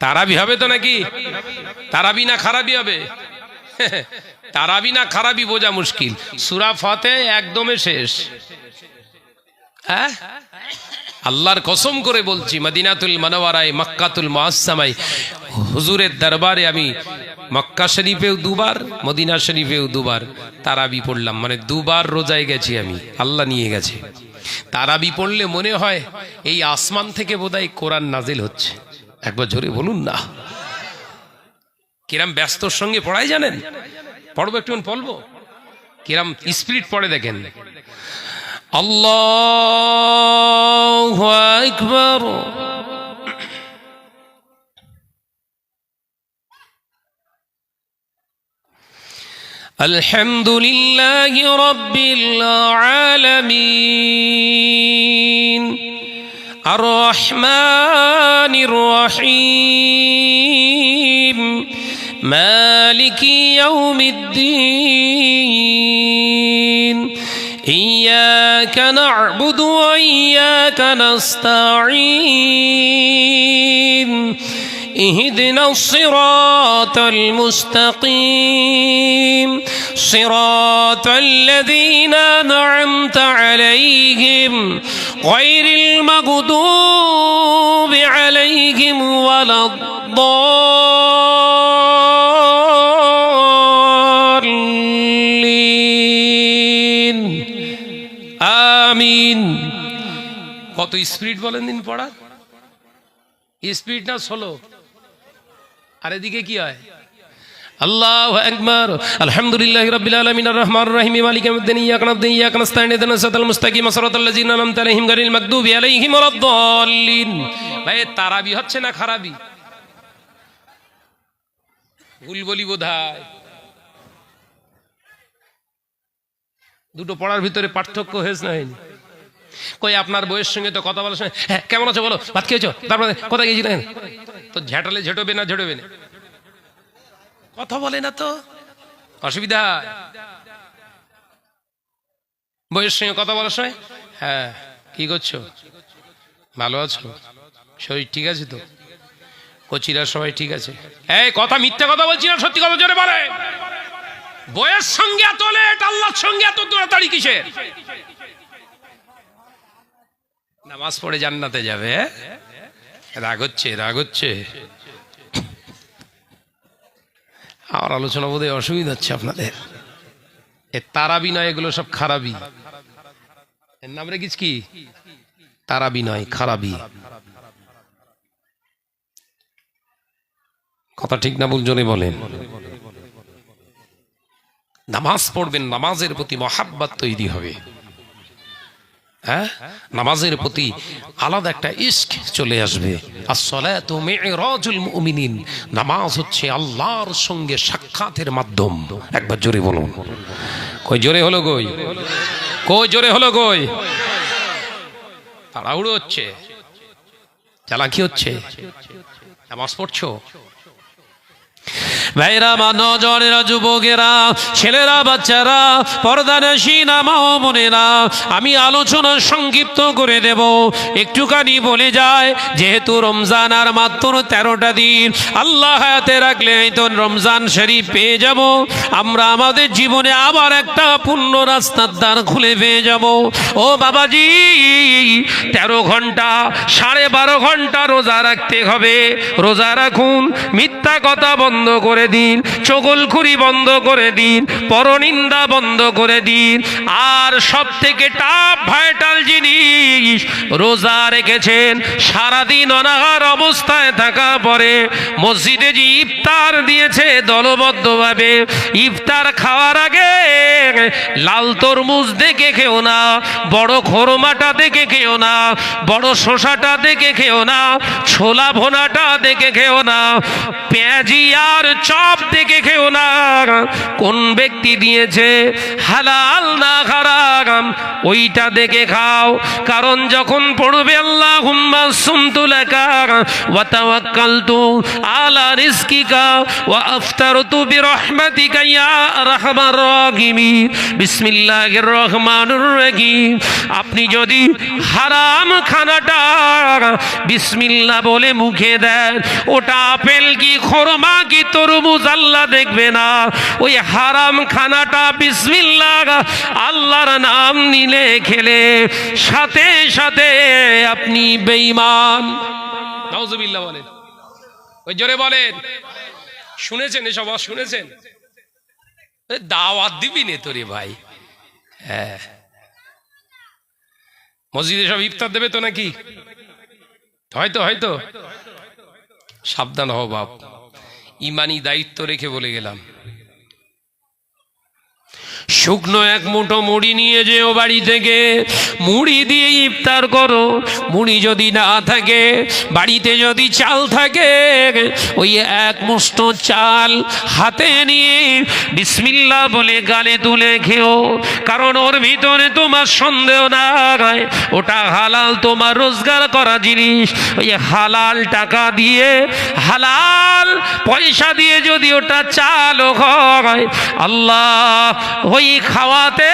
তারাবি হবে তো নাকি? তারাবি না খারাপি হবে? তারাবি না খারাপি বোঝা মুশকিল। সূরা ফাতিহা একদমে শেষ। হ্যাঁ, আল্লাহর কসম করে বলছি, মদিনাতুল মুনাওয়ারায়, মক্কাতুল মুআজ্জামায় হুজুরের দরবারে আমি মক্কা শরীফেও দুবার, মদিনা শরীফেও দুবার তারাবি পড়লাম। মানে দুবার রোজায় গেছি আমি, আল্লাহ নিয়ে গেছে। তারাবি পড়লে মনে হয় এই আসমান থেকে বোধহয় কোরআন নাজিল হচ্ছে। একবার জোরে বলুন না। কিরাম ব্যস্তর সঙ্গে পড়াই জানেন? পড়বো, একটু পড়বো। কিরাম স্পিরিট পড়ে দেখেন। আল্লাহু আকবার। আলহামদুলিল্লাহি রাব্বিল আলামিন আর রহমানির রহিম মালিকি ইয়াউমিদ্দিন ইয়্যাকা না'বুদু ওয়া ইয়্যাকা নাস্তাঈন اهدنا الصراط المستقيم صراط الذين أنعمت عليهم غير المغضوب عليهم ولا الضالين آمين। কত স্পিড বলেন দিন পড়া? স্পিড না স্লো? আর এদিকে কি হয়? আল্লাহু আকবার। আলহামদুলিল্লাহি রাব্বিল আলামিন আর রহমানির রহিম মালিকি ইয়াউমিদ্দিন ইয়্যাকা না'বুদু ওয়া ইয়্যাকা নাস্তাঈন ইহদিনাস সিরাতাল মুস্তাকিম সিরাতাল লাযিনা আন'আমতা আলাইহিম গায়রিল মাগদুবি আলাইহিম ওয়ালাদ-দাল্লিন। ভাই তারাবি হচ্ছে না খারাবি? ভুল বলি বোধহয়। দুটো পড়ার ভিতরে পার্থক্য হয়েছে না হয়নি? কই আপনার বইয়ের সঙ্গে তো কথা বলার সময় হ্যাঁ কেমন আছো বলো, ভাত খেয়েছো, তারপরে কোথায় গিয়েছিলেন, তো ঝাঁটালে ঝেঁটবে না ঝেঁটবে না, কথা বলে না তো অসুবিধা। বইয়ের সঙ্গে কথা বলার সময় হ্যাঁ কি করছো, ভালো আছো, শরীর ঠিক আছে তো, কচিরা সবাই ঠিক আছে? এই কথা মিথ্যা কথা বলছি না, সত্যি কথা জোরে বলে। বইয়ের সঙ্গে এত লেট, আল্লাহর সঙ্গে এত তাড়াতাড়ি কিসের? নামাজ পড়ে জান্নাতে যাবে। রাগ হচ্ছে, রাগ হচ্ছে। আর আলোচনা বোধহয় অসুবিধা হচ্ছে আপনাদের। এ তারাবি নয়, এগুলো সব খারাপি। এর নাম রেখেছি কি? তারাবি নয়, খারাপি। কথা ঠিক না ভুল জোরে বলেন। নামাজ পড়বেন, নামাজের প্রতি মহাব্বত তৈরি হবে। হ্যাঁ, নামাজের প্রতি আলাদা একটা ইশক চলে আসবে। আসসালাতু মি'রাজুল মুমিনিন। নামাজ হচ্ছে আল্লাহর সঙ্গে সাক্ষাতের মাধ্যম। একবার জোরে বলুন। কই জোরে হলো কই? কই জোরে হলো কই? তাড়াহুড়ো হচ্ছে, চালাকি হচ্ছে। নামাজ পড়ছো ভাইরা, মা, নজরেরা, যুবকেরা, ছেলেরা, বাচ্চারা, পর্দানশীনা মা ও বোনেরা, আমি আলোচনা সংক্ষিপ্ত করে দেব। একটুখানি বলে যায়, যেহেতু রমজান আর মাত্র 13টা দিন, আল্লাহ হায়াতে রাখলে তো রমজান শরীফ পেয়ে যাব। আমরা আমাদের জীবনে আবার একটা পূর্ণ রাস্তার দ্বার খুলে পেয়ে যাব। ও বাবাজি, 13 ঘন্টা 12.5 ঘন্টা রোজা রাখতে হবে। রোজা রাখুন, মিথ্যা কথা বন্ধ করে দিন, চগলখুরি বন্ধ করে দিন, পরনিন্দা বন্ধ করে দিন। আর সব থেকে টপ ভাইটাল জিনিস, রোজা রেখেছেন, সারাদিন অনাহার অবস্থায় থাকা পরে মসজিদে যে ইফতার দিয়েছে দলবদ্ধভাবে, ইফতার খাওয়ার আগে লাল তরমুজ দেখে খেও না, বড় খোরমাটা দেখে খেও না, বড় শসাটা দেখে খেও না, ছোলা ভোনাটা দেখে খেও না, পেঁয়াজি আর চপ দেখে খেও না কোন ব্যক্তি দিয়েছে, হালাল না হারাম ওইটা দেখে খাও। কারণ যখন পড়বে আল্লাহুম্মা সুমতু লাকা ওয়া তাওয়াক্কালতু আলা রিজকিকা ওয়া আফতারতু বিরহমাতিকা ইয়া আরহামার রাহিমিন, বিসমিল্লাহির রহমানির রহিম। আপনি যদি হারাম খানাটা বিসমিল্লাহ বলে মুখে দেন, ওটা আপেল কি খরমা কি তরমুজ আল্লাহ দেখবে না। ওই হারাম খানাটা বিসমিল্লাহ আল্লাহর নাম নিলে খেলে সাথে সাথে আপনি বেঈমান। নাউজুবিল্লাহ বলেন, ওই জোরে বলেন। শুনেছেন এসব? শুনেছেন? দাওয়াত দিবি নে তোরে ভাই। হ্যাঁ, মসজিদে সব ইফতার দেবে তো নাকি? হয়তো হয়তো সাবধান হও বাপ, ইমানি দায়িত্ব রেখে বলে গেলাম। শুকনো এক মুঠো মুড়ি নিয়ে যেও বাড়ি থেকে, মুড়ি দিয়ে ইফতার করো। মুড়ি যদি না থাকে, বাড়িতে যদি চাল থাকে, ওই এক মুষ্ট চাল হাতে নিয়ে বিসমিল্লাহ বলে গালে তুলে খেও। কারণ ওর ভিতরে তোমার সন্দেহ না হয় ওটা হালাল, তোমার রোজগার করা জিনিস। ওই হালাল টাকা দিয়ে, হালাল পয়সা দিয়ে যদি ওটা চালও হয়, আল্লাহ ওই খাওয়াতে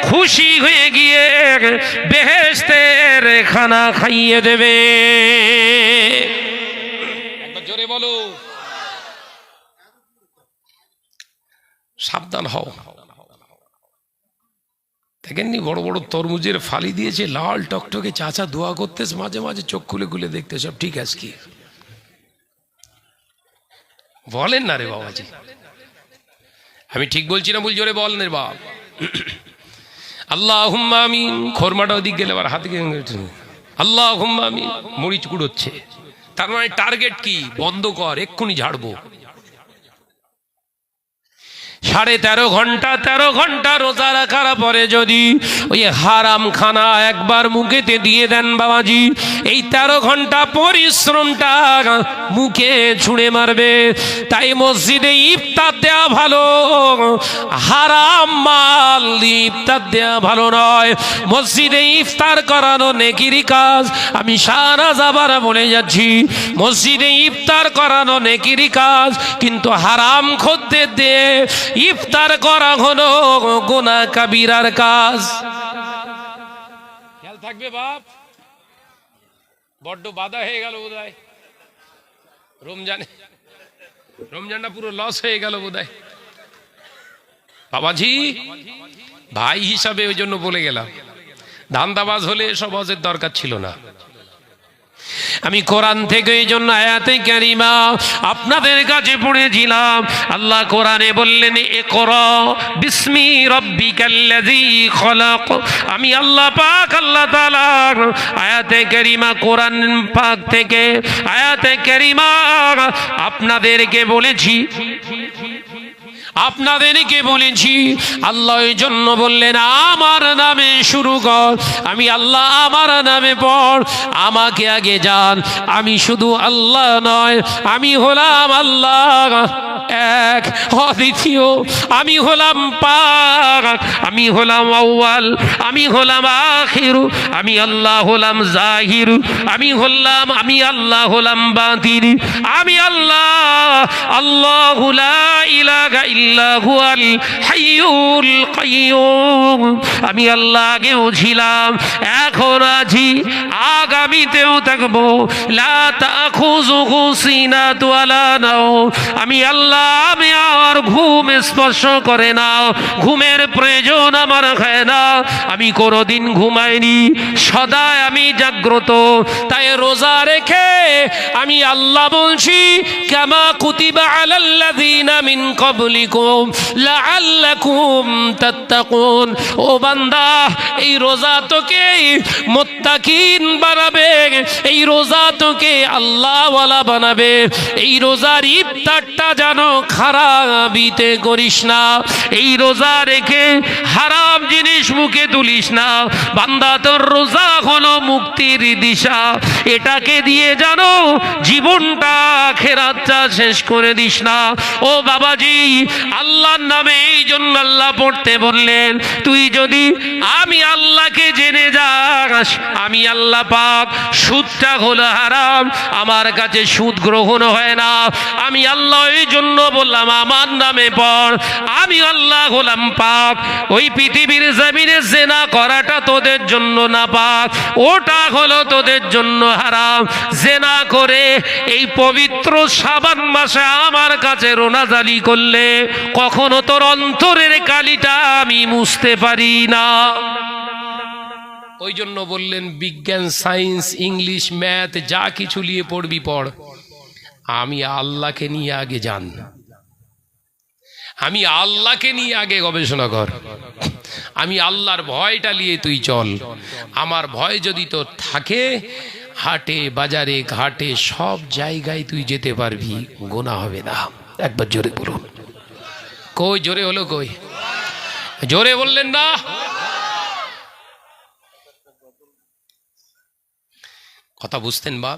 খুশি হয়ে গিয়ে বেহেশতের খানা খাইয়ে দেবে। জোরে বলো, সাবধান হও। দেখেননি বড় বড় তরমুজের ফালি দিয়েছে, লাল টকটকে, চাচা দোয়া করতেস, মাঝে মাঝে চোখ খুলে খুলে দেখতে সব ঠিক আছে কি বলেন না রে বাবাজি? আমি ঠিক বলছি না ভুল? জোরে বলেন রে বাপ। আল্লাহুম্মা আমিন। খরমাটা ওদিক গেলে আবার হাতে আল্লাহুম্মা আমিন। মরিচ কুড়োচ্ছে, তার মানে টার্গেট কি? বন্ধ কর, এক্ষুনি ঝাড়বো। 13.5 ঘন্টা রোজা রাখার পরে যদি ওই হারাম খানা একবার মুখেতে দিয়ে দেন বাবাজি, এই 13 ঘন্টা পরিশ্রমটা মুখে ছুঁড়ে মারবে। তাই মসজিদে ইফতার দেওয়া ভালো, হারাম মাল দিয়ে ইফতার দেওয়া ভালো নয়। মসজিদে ইফতার করানো নেকির কাজ। আমি শাহনাজ আবার বলে যাচ্ছি, মসজিদে ইফতার করানো নেকির কাজ, কিন্তু হারাম খদ্দের দিয়ে ইফতার করা হলো গুনাহ কাবীরার কাজ। খেয়াল থাকবে বাপ। বড্ড বাধা হয়ে গেল বোধহয় রমজানটা পুরো লস হয়ে গেল বোধহয় বাবাজি। ভাই হিসাবে ওই জন্য বলে গেলাম, ধান্দাবাজ হলে এসব হজের দরকার ছিল না। আমি কোরআন থেকে এই জন্য আয়াতে কারিমা আপনাদের কাছে পড়েছিলাম। আল্লাহ কোরআনে বললেন, ইকরা বিসমি রাব্বিকাল্লাযী খলাক। আমি আল্লাহ পাক, আল্লাহ তাআলা আয়াতে কারিমা, কোরআন পাক থেকে আয়াতে কারিমা আপনাদেরকে বলেছি, আল্লাহ এই জন্য বললেন আমার নামে শুরু কর। আমি আল্লাহ, আমার নামে পড়, আমাকে আগে জান। আমি শুধু আল্লাহ নয়, আমি হলাম আল্লাহ এক, অদ্বিতীয়। আমি হলাম পাক, আমি হলাম আউয়াল, আমি হলাম আখির, আমি আল্লাহ হলাম জাহির, আমি আল্লাহ হলাম বাতিন। আমি আল্লাহু লা ইলাহা ইল্লা হুয়াল হাইয়ুল কাইয়্যুম। আমি আল্লাহ আগেও ছিলাম, এখন আছি, আগামীতেও থাকবো। লা তাখুযুহু সিনাতুন ওয়ালা নাওম। আমি আল্লাহ, আমি আর ঘুম স্পর্শ করে না, ঘুমের প্রয়োজন আমার হয় না। আমি কোনোদিন ঘুমাইনি, সদাই আমি জাগ্রত। তাই রোজা রেখে আমি আল্লাহ বলছি, কামা কুতিবা আলাল্লাযীনা মিন ক্বাবলিকুম লাআল্লাকুম তাত্তাকুন। ও বান্দা, এই রোজা তোকে মুত্তাকিন বানাবে, এই রোজা তোকে আল্লাহওয়ালা বানাবে। এই রোজার ইফতারটা যেন খারাপিতে করিস না। এই রোজা রেখে হারাম জিনিস মুখে তুলিস না। বান্দা, তোর রোজা হলো মুক্তির দিশা। এটাকে দিয়ে যেন জীবনটা আখিরাতটা শেষ করে দিস না। ও বাবাজি, আল্লাহর নামে এই জন্য আল্লাহ পড়তে বললেন, তুই যদি আমি আল্লাহকে জেনে যাস, আমি আল্লাহ পাক, সুদটা হলো হারাম, আমার কাছে সুদ গ্রহণ হয় না। আমি আল্লাহ এই জন্য বললাম আমার নামে পড়, আমি আল্লাহ হলাম পাক। ওই পৃথিবীর জমিনে জেনা করাটা তোদের জন্য না পাক, ওটা হলো তোদের জন্য হারাম। জেনা করে এই পবিত্র শাবান মাসে আমার কাছে রোনাজালি করলে কখনো তোর অন্তরের কালিটা আমি মুছতে পারি না। ওই জন্য বললেন বিজ্ঞান, সায়েন্স, ইংলিশ, ম্যাথ যা কিছু নিয়ে পড়বি পড়, আমি আল্লাহকে নিয়ে আগে জান, আমি আল্লাহকে নিয়ে আগে গবেষণা কর, আমি আল্লাহর ভয়টা নিয়ে তুই চল। আমার ভয় যদি তোর থাকে, হাটে বাজারে ঘাটে সব জায়গায় তুই যেতে পারবি, গোনা হবে না। একবার জোরে বলুন। কই জোরে হলো? কই জোরে বললেন না? কথা বুঝতেন বা?